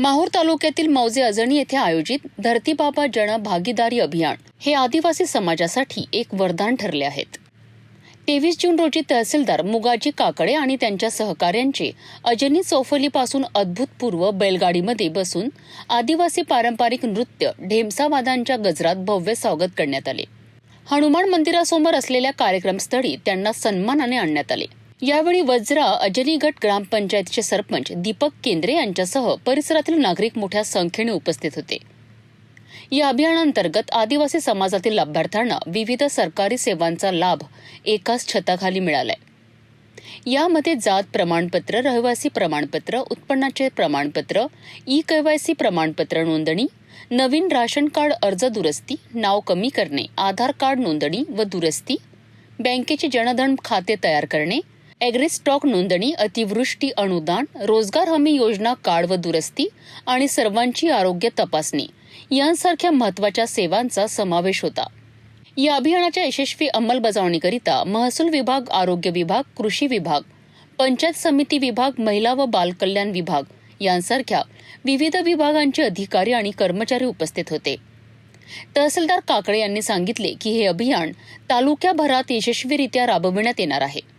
माहूर तालुक्यातील मौजे अजनी येथे आयोजित धरती बाबा जन भागीदारी अभियान हे आदिवासी समाजासाठी एक वरदान ठरले आहेत. 23 जून रोजी तहसीलदार मुगाजी काकडे आणि त्यांच्या सहकाऱ्यांचे अजनी चौफुलीपासून अभूतपूर्व बैलगाडीमध्ये बसून आदिवासी पारंपरिक नृत्य ढेमसावादांच्या गजरात भव्य स्वागत करण्यात आले. हनुमान मंदिरासमोर असलेल्या कार्यक्रमस्थळी त्यांना सन्मानाने आणण्यात आले. यावेळी वज्रा अजनी गट ग्रामपंचायतीचे सरपंच दीपक केंद्रे यांच्यासह परिसरातील नागरिक मोठ्या संख्येने उपस्थित होते. या अभियानांतर्गत आदिवासी समाजातील लाभार्थ्यांना विविध सरकारी सेवांचा लाभ एकाच छताखाली मिळालाय. यामध्ये जात प्रमाणपत्र, रहिवासी प्रमाणपत्र, उत्पन्नाचे प्रमाणपत्र, ई-केवायसी प्रमाणपत्र नोंदणी, नवीन राशन कार्ड अर्ज दुरुस्ती, नाव कमी करणे, आधार कार्ड नोंदणी व दुरुस्ती, बँकेचे जनधन खाते तयार करणे, ॲग्री स्टॉक नोंदणी, अतिवृष्टी अनुदान, रोजगार हमी योजना कार्ड व दुरुस्ती आणि सर्वांची आरोग्य तपासणी यांसारख्या महत्त्वाच्या सेवांचा समावेश होता. या अभियानाच्या यशस्वी अंमलबजावणीकरिता महसूल विभाग, आरोग्य विभाग, कृषी विभाग, पंचायत समिती विभाग, महिला व बालकल्याण विभाग यांसारख्या विविध विभागांचे अधिकारी आणि कर्मचारी उपस्थित होते. तहसीलदार काकडे यांनी सांगितले की हे अभियान तालुक्याभरात यशस्वीरित्या राबविण्यात येणार आहे.